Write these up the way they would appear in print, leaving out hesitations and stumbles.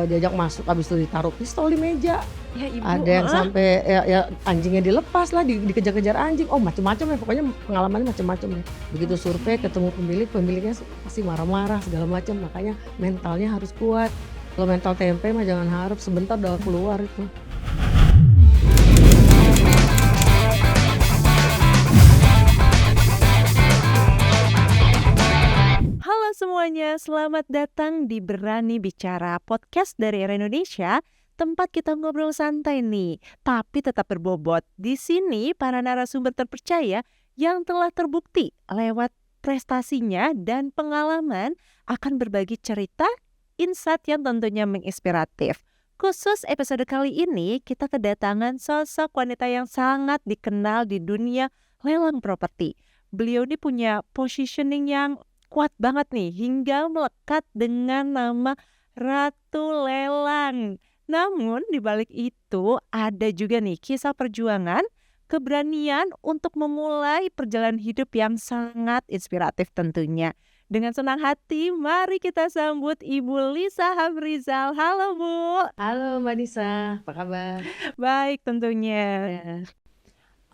Diajak masuk habis itu ditaruh pistol di meja, Ya ibu, ada yang heeh. sampai ya anjingnya dilepas lah, dikejar-kejar anjing, oh macem-macem ya pokoknya pengalamannya macem-macem deh. Begitu survei Oke. ketemu pemilik, pemiliknya pasti marah-marah segala macam, makanya mentalnya harus kuat. Kalau mental tempe mah jangan harap, sebentar udah keluar itu. Halo semuanya, selamat datang di Berani Bicara, podcast dari Era Indonesia, tempat kita ngobrol santai nih, tapi tetap berbobot. Di sini para narasumber terpercaya yang telah terbukti lewat prestasinya dan pengalaman akan berbagi cerita, insight yang tentunya menginspiratif. Khusus episode kali ini, kita kedatangan sosok wanita yang sangat dikenal di dunia lelang properti. Beliau ini punya positioning yang kuat banget nih, hingga melekat dengan nama Ratu Lelang. Namun di balik itu ada juga nih kisah perjuangan, keberanian untuk memulai perjalanan hidup yang sangat inspiratif tentunya. Dengan senang hati, mari kita sambut Ibu Lisa Hafrizal. Halo Bu. Halo Mbak Nisa, apa kabar? Baik tentunya. Ya, ya.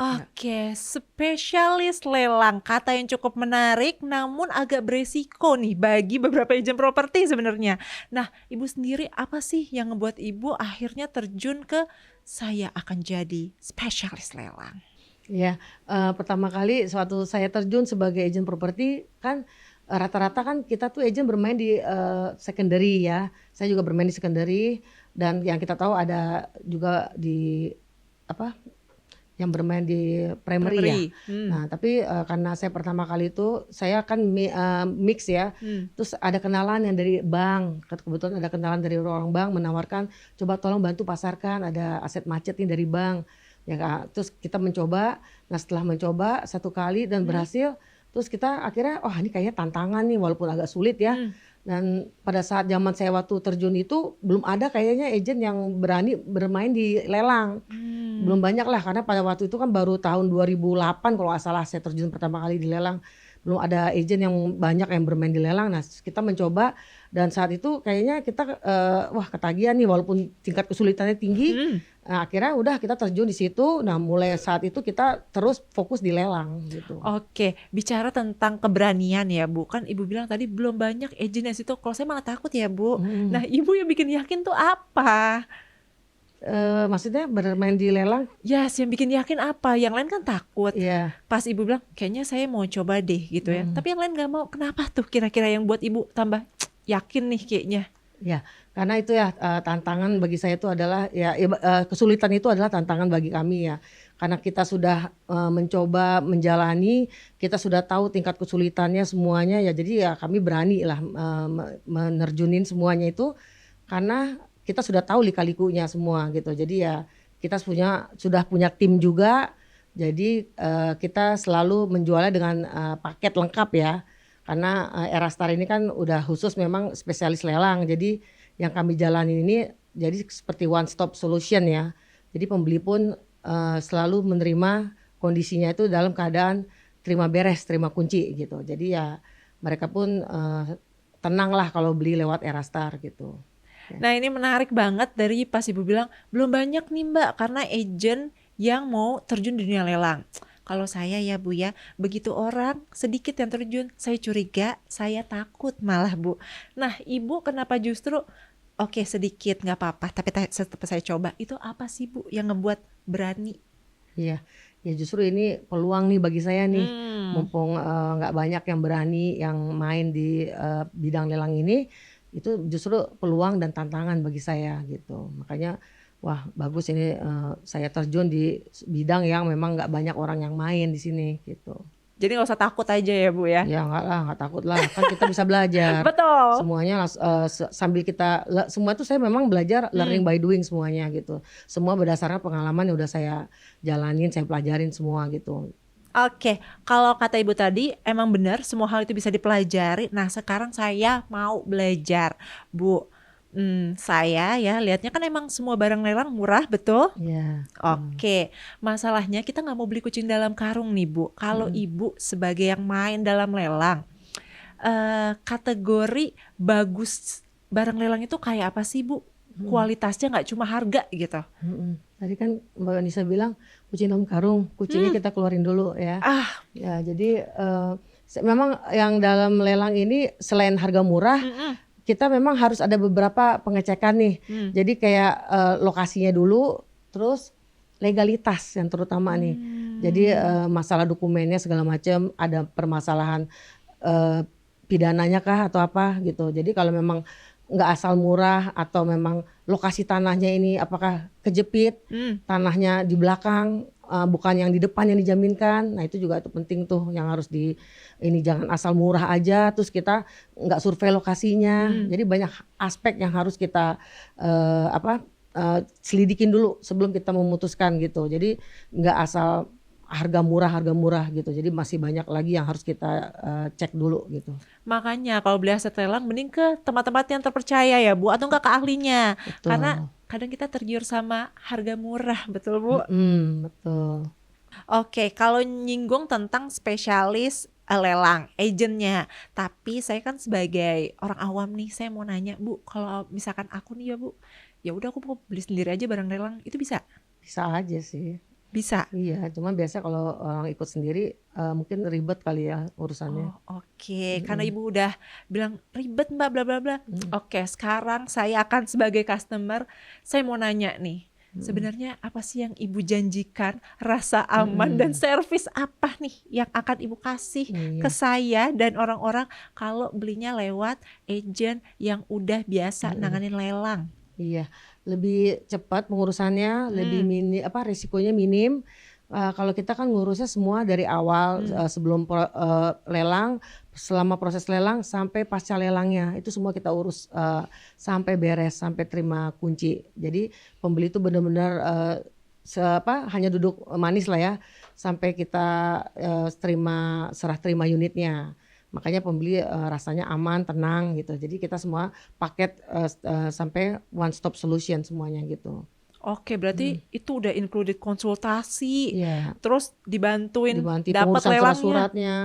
Oke, spesialis lelang, kata yang cukup menarik namun agak beresiko nih bagi beberapa agent properti sebenarnya. Nah, Ibu sendiri apa sih yang ngebuat Ibu akhirnya terjun ke saya akan jadi spesialis lelang? Ya, pertama kali suatu saya terjun sebagai agent properti kan, rata-rata kan kita tuh agent bermain di, secondary ya. Saya juga bermain di secondary dan yang kita tahu ada juga di apa, yang bermain di primary ya. Primary. Nah tapi, karena saya pertama kali itu saya kan mix ya, terus ada kenalan yang dari bank, kebetulan ada kenalan dari orang bank menawarkan, "Coba tolong bantu pasarkan, ada aset macet nih dari bank." Ya Kak, terus kita mencoba, nah setelah mencoba 1 kali dan berhasil, terus kita akhirnya, "Oh ini kayaknya tantangan nih," walaupun agak sulit ya. Dan pada saat zaman saya waktu terjun itu, belum ada kayaknya agent yang berani bermain di lelang. Belum banyak lah, karena pada waktu itu kan baru tahun 2008 kalau nggak salah saya terjun pertama kali di lelang. Belum ada agent yang banyak yang bermain di lelang. Nah kita mencoba dan saat itu kayaknya kita, wah ketagihan nih walaupun tingkat kesulitannya tinggi, nah akhirnya udah kita terjun di situ. Nah mulai saat itu kita terus fokus di lelang gitu. Oke, bicara tentang keberanian ya Bu, kan Ibu bilang tadi belum banyak agent yang situ, kalau saya malah takut ya Bu. Nah Ibu yang bikin yakin tuh apa? Maksudnya bermain di lelang? Yes, yang bikin yakin apa? Yang lain kan takut. Iya. Pas Ibu bilang, kayaknya saya mau coba deh gitu ya. Tapi yang lain gak mau. Kenapa tuh kira-kira yang buat Ibu tambah yakin nih kayaknya? Ya, karena itu ya, tantangan bagi saya itu adalah kesulitan itu adalah tantangan bagi kami ya. Karena kita sudah, mencoba menjalani, kita sudah tahu tingkat kesulitannya semuanya ya, jadi ya kami beranilah, menerjunin semuanya itu karena kita sudah tahu lika-likunya semua gitu. Jadi ya kita sudah punya tim juga, jadi, kita selalu menjualnya dengan, paket lengkap ya. Karena, Erastar ini kan udah khusus memang spesialis lelang. Jadi yang kami jalanin ini jadi seperti one stop solution ya. Jadi pembeli pun, selalu menerima kondisinya itu dalam keadaan terima beres, terima kunci gitu. Jadi ya mereka pun, tenanglah kalau beli lewat Erastar gitu. Nah ini menarik banget dari pas Ibu bilang, belum banyak nih Mbak karena agent yang mau terjun di dunia lelang. Kalau saya ya Bu ya, begitu orang sedikit yang terjun, saya curiga, saya takut malah Bu. Nah Ibu kenapa justru, oke sedikit gak apa-apa, tapi tetap saya coba. Itu apa sih Bu yang ngebuat berani? Iya, ya justru ini peluang nih bagi saya nih. Mumpung, nggak banyak yang berani yang main di, bidang lelang ini, itu justru peluang dan tantangan bagi saya gitu. Makanya wah bagus ini, saya terjun di bidang yang memang nggak banyak orang yang main di sini gitu. Jadi gak usah takut aja ya Bu ya? Ya enggak lah, nggak takut lah, kan kita bisa belajar. Betul. Semuanya sambil kita semua itu saya memang belajar learning by doing semuanya gitu. Semua berdasarkan pengalaman yang udah saya jalanin, saya pelajarin semua gitu. Oke, kalau kata Ibu tadi emang benar semua hal itu bisa dipelajari. Nah sekarang saya mau belajar Bu. Saya ya lihatnya kan emang semua barang lelang murah, betul? Iya. Oke, masalahnya kita nggak mau beli kucing dalam karung nih Bu. Kalau Ibu sebagai yang main dalam lelang, kategori bagus barang lelang itu kayak apa sih Bu? Kualitasnya nggak cuma harga gitu. Tadi kan Mbak Nisa bilang kucing dalam karung, kucingnya kita keluarin dulu ya. Ya jadi memang yang dalam lelang ini selain harga murah, kita memang harus ada beberapa pengecekan nih. Jadi kayak lokasinya dulu, terus legalitas yang terutama nih. Jadi masalah dokumennya segala macam, ada permasalahan pidananya kah atau apa gitu. Jadi kalau memang nggak asal murah atau memang lokasi tanahnya ini apakah kejepit, tanahnya di belakang bukan yang di depan yang dijaminkan. Nah itu juga itu penting tuh yang harus ini jangan asal murah aja terus kita nggak survei lokasinya. Jadi banyak aspek yang harus kita selidikin dulu sebelum kita memutuskan gitu. Jadi nggak asal harga murah gitu. Jadi masih banyak lagi yang harus kita cek dulu gitu. Makanya kalau beli aset lelang mending ke tempat-tempat yang terpercaya ya Bu, atau enggak ke ahlinya. Betul. Karena kadang kita tergiur sama harga murah, betul Bu? Betul. Oke, kalau nyinggung tentang spesialis lelang, agentnya. Tapi saya kan sebagai orang awam nih, saya mau nanya Bu, kalau misalkan aku nih ya Bu, ya udah aku mau beli sendiri aja barang lelang, itu bisa? Bisa aja sih. Bisa. Iya, cuma biasa kalau orang ikut sendiri mungkin ribet kali ya urusannya. Oke. Karena Ibu udah bilang ribet Mbak bla bla bla. Oke, sekarang saya akan sebagai customer, saya mau nanya nih. Sebenarnya apa sih yang Ibu janjikan, rasa aman dan servis apa nih yang akan Ibu kasih ke saya dan orang-orang kalau belinya lewat agent yang udah biasa nanganin lelang? Iya, lebih cepat pengurusannya, lebih risikonya minim. Kalau kita kan ngurusnya semua dari awal sebelum lelang, selama proses lelang sampai pasca lelangnya itu semua kita urus sampai beres, sampai terima kunci. Jadi pembeli itu benar-benar hanya duduk manis lah ya sampai kita serah terima unitnya. Makanya pembeli rasanya aman, tenang gitu. Jadi kita semua paket sampai one stop solution semuanya gitu. Oke, berarti itu udah included konsultasi, terus Dibantu dapat pengurusan lelangnya. surat-suratnya,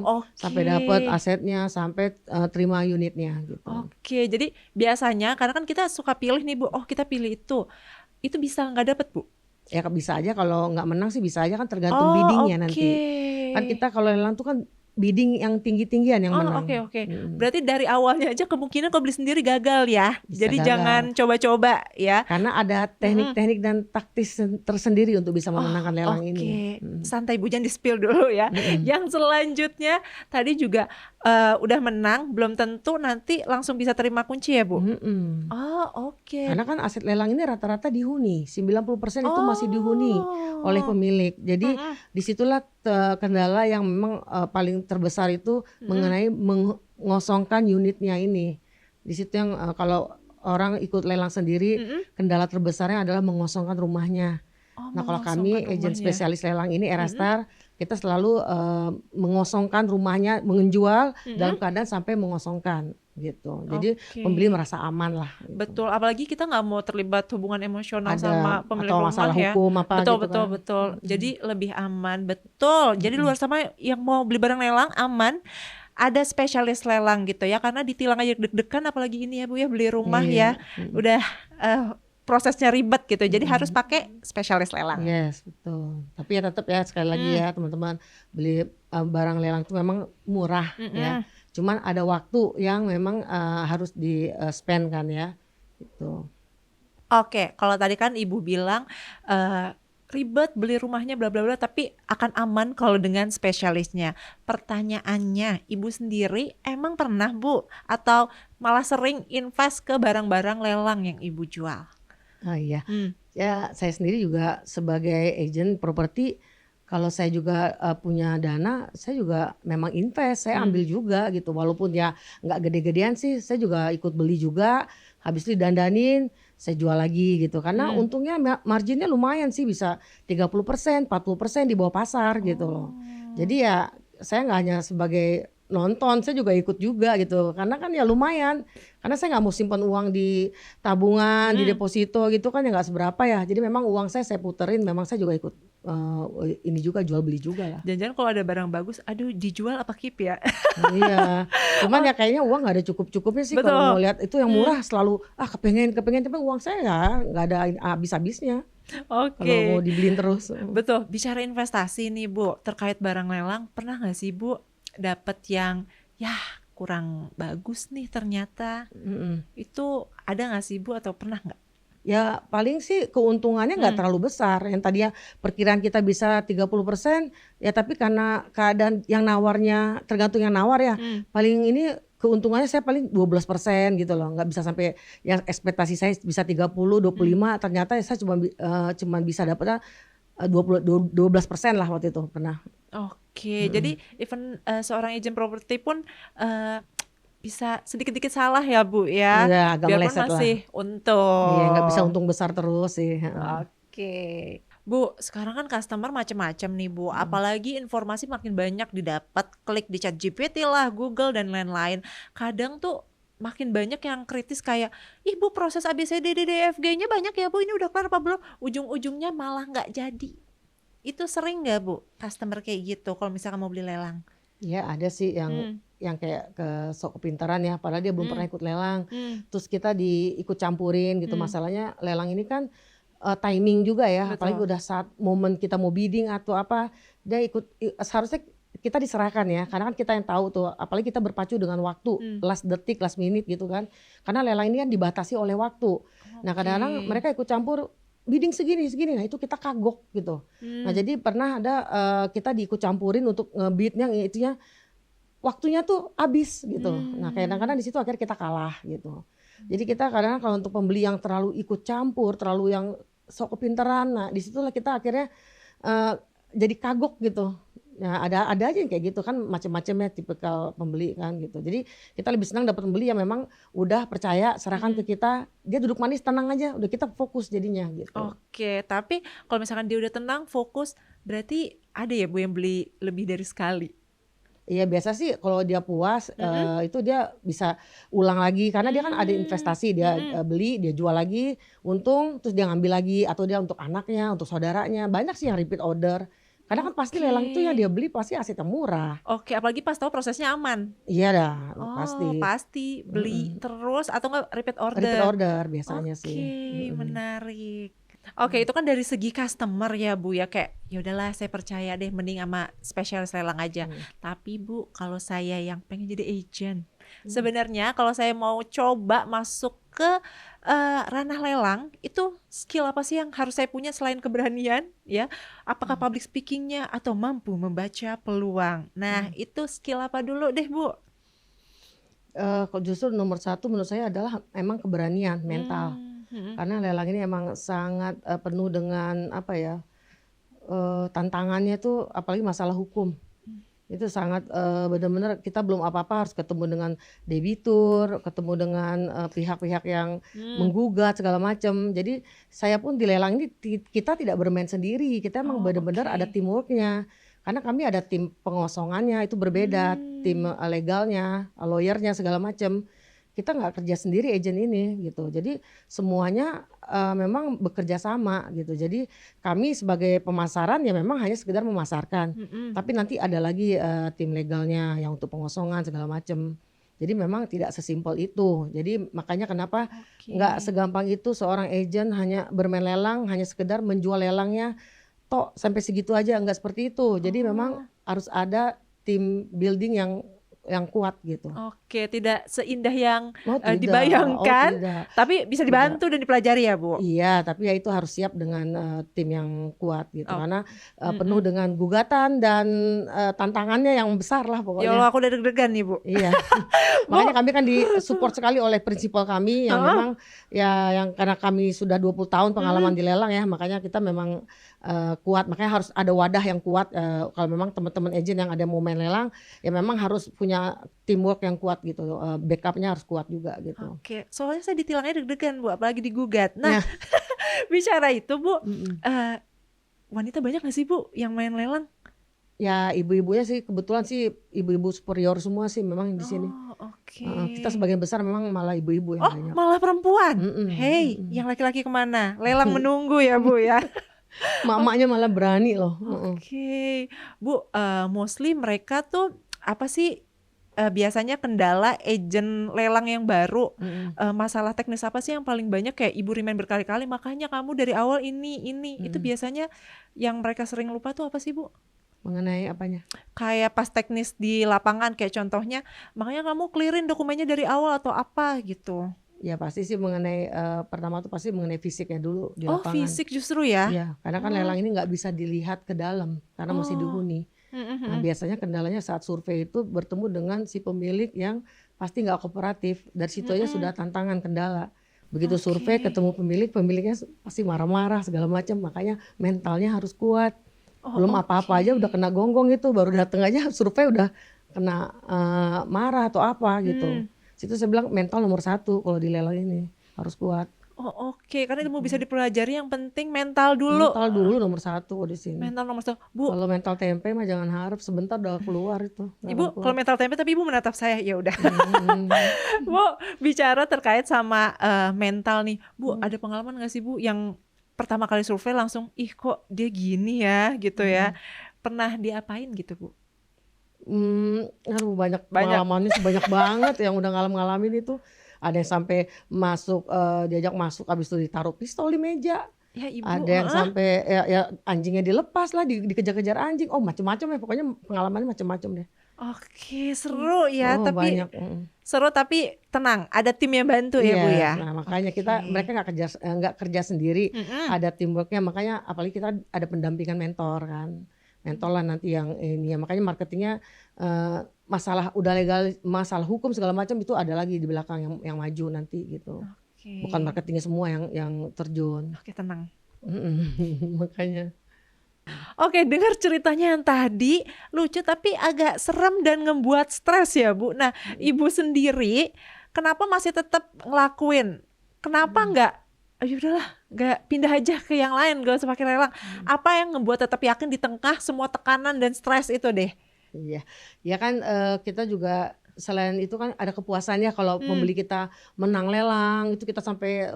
Oke. sampai dapat asetnya, sampai terima unitnya gitu. Oke, jadi biasanya karena kan kita suka pilih nih Bu, kita pilih itu bisa nggak dapet Bu? Ya bisa aja kalau nggak menang sih bisa aja kan tergantung biddingnya nanti. Kan kita kalau lelang tuh kan bidding yang tinggi-tinggian yang menang. Oke. Berarti dari awalnya aja kemungkinan kalau beli sendiri gagal ya. Bisa Jadi gagal. jangan coba-coba ya. Karena ada teknik-teknik dan taktis tersendiri untuk bisa memenangkan lelang ini. Santai Bu, jangan di-spill dulu ya. Yang selanjutnya tadi juga udah menang, belum tentu nanti langsung bisa terima kunci ya Bu? Oke. Karena kan aset lelang ini rata-rata dihuni, 90% itu masih dihuni oleh pemilik. Jadi disitulah kendala yang memang paling terbesar itu mengenai mengosongkan unitnya ini. Di situ yang kalau orang ikut lelang sendiri, kendala terbesarnya adalah mengosongkan rumahnya. Nah kalau kami agent spesialis lelang ini Erastar, kita selalu mengosongkan rumahnya, menjual dalam keadaan sampai mengosongkan gitu. Jadi pembeli merasa aman lah. Gitu. Betul, apalagi kita nggak mau terlibat hubungan emosional sama pemilik atau rumah masalah ya. hukum apa Betul. Jadi lebih aman, betul. Jadi luar sama yang mau beli barang lelang aman. Ada spesialis lelang gitu ya, karena ditilang aja deg-degan, apalagi ini ya Bu ya, beli rumah ya, udah prosesnya ribet gitu. Jadi harus pakai spesialis lelang. Yes, betul. Tapi ya tetap ya sekali lagi ya teman-teman, beli barang lelang itu memang murah ya. Cuman ada waktu yang memang harus di-spend kan ya. Gitu. Oke, kalau tadi kan Ibu bilang ribet beli rumahnya bla bla bla, tapi akan aman kalau dengan spesialisnya. Pertanyaannya, Ibu sendiri emang pernah Bu atau malah sering invest ke barang-barang lelang yang Ibu jual? Oh iya. Ya saya sendiri juga sebagai agent properti, kalau saya juga punya dana, saya juga memang invest, saya ambil juga gitu. Walaupun ya nggak gede-gedean sih, saya juga ikut beli juga. Habis itu dandanin, saya jual lagi gitu. Karena untungnya marginnya lumayan sih, bisa 30%, 40% di bawah pasar gitu loh. Jadi ya saya nggak hanya sebagai nonton, saya juga ikut juga gitu. Karena kan ya lumayan. Karena saya nggak mau simpan uang di tabungan, di deposito gitu kan ya nggak seberapa ya. Jadi memang uang saya puterin. Memang saya juga ikut ini juga jual beli juga lah. Jangan-jangan kalau ada barang bagus, aduh dijual apa keep ya? Iya. Cuman ya kayaknya uang nggak ada cukup-cukupnya sih kalau Betul. mau lihat itu yang murah selalu kepengen tapi uang saya ya nggak ada habis-habisnya kalau mau Oke. dibeliin terus. Betul, bicara investasi nih Bu, terkait barang lelang, pernah nggak sih Bu dapet yang ya kurang bagus nih ternyata? Mm-mm. Itu ada nggak sih Bu atau pernah nggak? Ya paling sih keuntungannya nggak terlalu besar. Yang tadinya perkiraan kita bisa 30%, ya tapi karena keadaan yang nawarnya tergantung yang nawar ya. Paling ini keuntungannya saya paling 12% gitu loh. Nggak bisa sampai yang ekspektasi saya bisa 30, 25, ternyata saya cuma bisa dapatnya 12% lah waktu itu pernah. Oke, jadi even seorang agent properti pun bisa sedikit-sedikit salah ya Bu ya, Iya, agak biarpun meleset lah. masih Iya, nggak bisa untung. untung besar terus sih. Oke. Bu, sekarang kan customer macam-macam nih Bu, apalagi informasi makin banyak didapat, klik di ChatGPT lah, Google dan lain-lain. Kadang tuh makin banyak yang kritis kayak, ih Bu proses ABCDDEFG-nya banyak ya Bu, ini udah kelar apa belum? Ujung-ujungnya malah nggak jadi. Itu sering nggak Bu, customer kayak gitu kalau misalkan mau beli lelang? Ya ada sih yang kayak ke sok kepintaran ya, padahal dia belum pernah ikut lelang. Terus kita diikut campurin gitu. Masalahnya lelang ini kan timing juga ya, apalagi udah saat momen kita mau bidding atau apa, dia seharusnya kita diserahkan ya, karena kan kita yang tahu tuh, apalagi kita berpacu dengan waktu, last detik, last minute gitu kan. Karena lelang ini kan dibatasi oleh waktu. Nah kadang-kadang mereka ikut campur bidding segini, nah itu kita kagok gitu. Nah jadi pernah ada kita diikut campurin untuk ngebidnya itunya waktunya tuh habis gitu. Nah kadang-kadang di situ akhirnya kita kalah gitu. Jadi kita kadang-kadang kalau untuk pembeli yang terlalu ikut campur, terlalu yang sok kepintaran, nah disitulah kita akhirnya jadi kagok gitu. Nah ada aja yang kayak gitu kan, macam-macam ya tipikal pembeli kan gitu. Jadi kita lebih senang dapat pembeli yang memang udah percaya, serahkan ke kita, dia duduk manis tenang aja, udah kita fokus jadinya gitu. Oke, tapi kalau misalkan dia udah tenang, fokus, berarti ada ya Bu yang beli lebih dari sekali? Iya biasa sih kalau dia puas itu dia bisa ulang lagi karena dia kan ada investasi, dia beli, dia jual lagi, untung terus dia ngambil lagi atau dia untuk anaknya, untuk saudaranya, banyak sih yang repeat order. Karena kan pasti lelang itu yang dia beli pasti aset yang murah. Oke, apalagi pas tahu prosesnya aman. Iya dah, pasti. Pasti beli terus atau enggak repeat order. Repeat order biasanya sih. Oke, menarik. Oke, itu kan dari segi customer ya Bu ya, kayak ya udahlah saya percaya deh mending sama spesialis lelang aja. Tapi Bu, kalau saya yang pengen jadi agent, sebenarnya kalau saya mau coba masuk ke ranah lelang, itu skill apa sih yang harus saya punya selain keberanian ya? Apakah public speakingnya atau mampu membaca peluang? Nah, itu skill apa dulu deh Bu? Justru nomor satu menurut saya adalah emang keberanian mental. Karena lelang ini emang sangat penuh dengan apa ya, tantangannya tuh apalagi masalah hukum. Itu sangat benar-benar kita belum apa-apa harus ketemu dengan debitur, ketemu dengan pihak-pihak yang menggugat segala macam. Jadi saya pun di lelang ini kita tidak bermain sendiri, kita emang benar-benar ada teamworknya. Karena kami ada tim pengosongannya itu berbeda, tim legalnya, lawyernya segala macam. Kita nggak kerja sendiri agent ini gitu. Jadi semuanya memang bekerja sama gitu. Jadi kami sebagai pemasaran ya memang hanya sekedar memasarkan. Tapi nanti ada lagi tim legalnya yang untuk pengosongan segala macam. Jadi memang tidak sesimpel itu. Jadi makanya kenapa nggak segampang itu seorang agent hanya bermain lelang, hanya sekedar menjual lelangnya tok sampai segitu aja, nggak seperti itu. Jadi memang harus ada tim building yang kuat gitu. Oke, tidak seindah yang Tidak. dibayangkan, Tidak. tapi bisa dibantu dan dipelajari ya Bu? Iya, tapi ya itu harus siap dengan tim yang kuat gitu. Karena penuh dengan gugatan dan tantangannya yang besar lah Ya pokoknya. Allah, aku udah deg-degan nih Bu. Iya. Makanya kami kan disupport sekali oleh prinsipal kami yang memang ya yang karena kami sudah 20 tahun pengalaman di lelang ya, makanya kita memang kuat. Makanya harus ada wadah yang kuat kalau memang teman-teman agent yang ada mau main lelang ya memang harus punya teamwork yang kuat gitu. Backupnya harus kuat juga gitu. Oke, soalnya saya ditilangnya deg-degan Bu, apalagi digugat. Nah, bicara itu Bu, wanita banyak gak sih Bu yang main lelang? Ya ibu-ibunya sih kebetulan sih ibu-ibu superior semua sih memang di sini. Oh, oke. Kita sebagian besar memang malah ibu-ibu yang Oh, banyak. malah perempuan? Hei, Mhm. yang laki-laki kemana? Lelang menunggu ya Bu ya? Mak-maknya malah berani loh. Oke. Bu, mostly mereka tuh apa sih biasanya kendala agent lelang yang baru? Masalah teknis apa sih yang paling banyak kayak ibu remind berkali-kali, makanya kamu dari awal ini. Itu biasanya yang mereka sering lupa tuh apa sih Bu? Mengenai apanya? Kayak pas teknis di lapangan, kayak contohnya, makanya kamu clearin dokumennya dari awal atau apa gitu. Ya pasti sih mengenai pertama tuh pasti mengenai fisiknya dulu di Oh, lapangan. fisik justru ya? Iya, karena kan lelang ini nggak bisa dilihat ke dalam karena masih Oh. dihuni. Nah biasanya kendalanya saat survei itu bertemu dengan si pemilik yang pasti nggak kooperatif. Dari situ aja sudah tantangan kendala. Begitu survei ketemu pemiliknya pasti marah-marah segala macam. Makanya mentalnya harus kuat. Belum apa-apa aja udah kena gonggong itu, baru datang aja survei udah kena marah atau apa gitu. Situ saya bilang mental nomor 1 kalau di lelang ini harus kuat. Oh, oke, karena ilmu bisa dipelajari, yang penting mental dulu. Mental dulu nomor 1 di sini. Mental nomor 1. Bu, Kalau mental tempe mah jangan harap sebentar udah keluar itu. nggak Ibu akan keluar. kalau mental tempe tapi Ibu menatap saya, ya udah. Bu, bicara terkait sama mental nih. Bu, ada pengalaman nggak sih Bu yang pertama kali survei langsung, ih kok dia gini ya gitu ya. Pernah diapain gitu Bu? Aduh banyak pengalamannya sih banyak banget yang udah ngalamin itu. Ada yang sampai masuk diajak masuk habis itu ditaruh pistol di meja. Ya Ibu, Ada yang sampai ya anjingnya dilepas lah, dikejar-kejar anjing. Oh macem-macem ya pokoknya pengalamannya macem-macem deh. Oke, seru ya, Oh tapi banyak. seru tapi tenang, ada tim yang bantu ya Bu ya. Nah makanya mereka nggak kerja sendiri, ada teamworknya. Makanya apalagi kita ada pendampingan mentor kan, mentor lah nanti yang ini ya. Makanya marketingnya masalah udah legal, masalah hukum segala macam itu ada lagi di belakang yang maju nanti gitu. Bukan marketingnya semua yang terjun. Oke, tenang. Makanya. Oke, dengar ceritanya yang tadi lucu tapi agak serem dan ngebuat stres ya Bu. Nah, Ibu sendiri kenapa masih tetap ngelakuin? Kenapa nggak, ayo udahlah, nggak pindah aja ke yang lain, gak usah pakai lelang. Apa yang ngebuat tetap yakin di tengah semua tekanan dan stres itu deh? Iya, ya kan kita juga selain itu kan ada kepuasannya kalau pembeli kita menang lelang itu kita sampai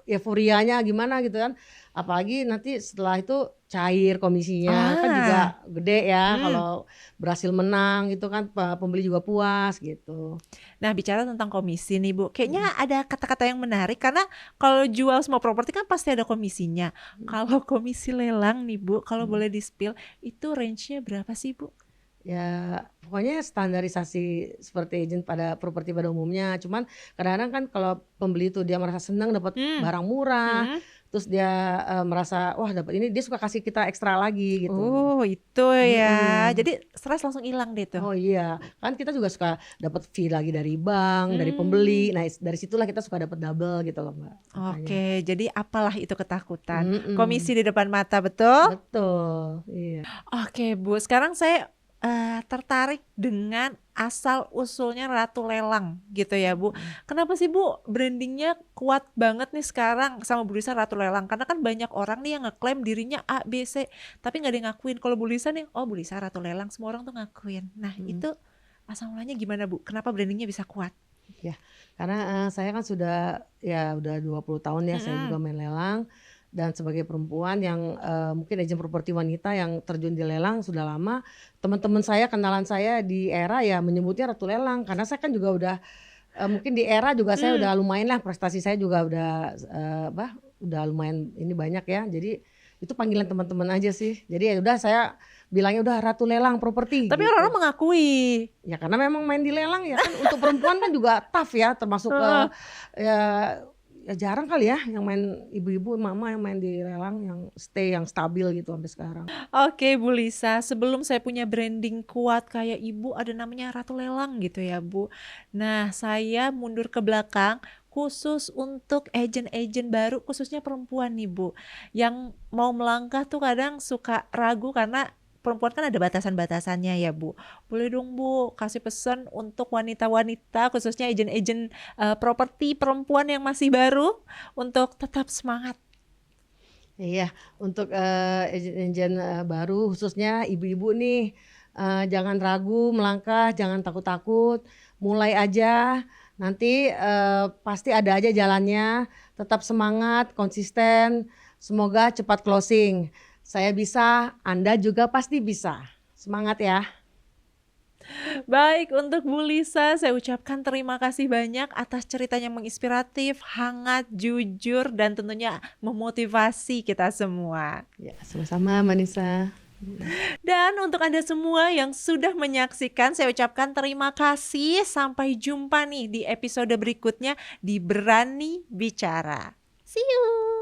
euforianya gimana gitu kan. Apalagi nanti setelah itu cair komisinya kan juga gede ya kalau berhasil menang gitu kan, pembeli juga puas gitu. Nah, bicara tentang komisi nih Bu, kayaknya ada kata-kata yang menarik karena kalau jual semua properti kan pasti ada komisinya. Kalau komisi lelang nih Bu, kalau boleh di-spill itu range-nya berapa sih Bu? Ya pokoknya standarisasi seperti agent pada properti pada umumnya. Cuman kadang-kadang kan kalau pembeli itu dia merasa senang dapat barang murah, terus dia merasa wah dapat ini, dia suka kasih kita ekstra lagi gitu. Oh itu ya, jadi stres langsung hilang deh tuh. Oh iya, kan kita juga suka dapat fee lagi dari bank, dari pembeli. Nah dari situlah kita suka dapat double gitu loh Mbak. Oke, jadi apalah itu ketakutan. Komisi di depan mata, betul? Betul, iya. Oke Bu, sekarang saya tertarik dengan asal usulnya Ratu Lelang gitu ya Bu. Kenapa sih Bu brandingnya kuat banget nih sekarang sama Bu Lisa Ratu Lelang? Karena kan banyak orang nih yang ngeklaim dirinya A, B, C, tapi gak ada yang ngakuin. Kalau Bu Lisa nih, oh Bu Lisa Ratu Lelang, semua orang tuh ngakuin. Nah itu asal mulanya gimana Bu? Kenapa brandingnya bisa kuat? Ya, karena saya kan sudah 20 tahun ya saya juga main lelang. Dan sebagai perempuan yang mungkin agent properti wanita yang terjun di lelang sudah lama, teman-teman saya, kenalan saya di era ya menyebutnya Ratu Lelang karena saya kan juga udah mungkin di era juga saya udah lumayan lah, prestasi saya juga udah lumayan ini banyak ya. Jadi itu panggilan teman-teman aja sih. Jadi ya udah saya bilangnya udah Ratu Lelang Properti. Tapi gitu. orang-orang mengakui. Ya karena memang main di lelang ya kan untuk perempuan kan juga tough ya, termasuk ya jarang kali ya yang main, ibu-ibu mama yang main di lelang yang stay, yang stabil gitu sampai sekarang. Oke Bu Lisa, sebelum saya punya branding kuat kayak Ibu, ada namanya Ratu Lelang gitu ya Bu. Nah saya mundur ke belakang khusus untuk agent-agent baru, khususnya perempuan nih Bu, yang mau melangkah tuh kadang suka ragu karena perempuan kan ada batasan-batasannya ya Bu. Boleh dong Bu kasih pesan untuk wanita-wanita khususnya agent-agent properti perempuan yang masih baru untuk tetap semangat. Iya, untuk agent-agent baru khususnya ibu-ibu nih, jangan ragu melangkah, jangan takut-takut, mulai aja, nanti pasti ada aja jalannya, tetap semangat, konsisten, semoga cepat closing. Saya bisa, Anda juga pasti bisa. Semangat ya. Baik, untuk Bu Lisa, saya ucapkan terima kasih banyak atas ceritanya menginspiratif, hangat, jujur, dan tentunya memotivasi kita semua. Ya, sama-sama Manisa. Dan untuk Anda semua yang sudah menyaksikan, saya ucapkan terima kasih. Sampai jumpa nih di episode berikutnya di Berani Bicara. See you!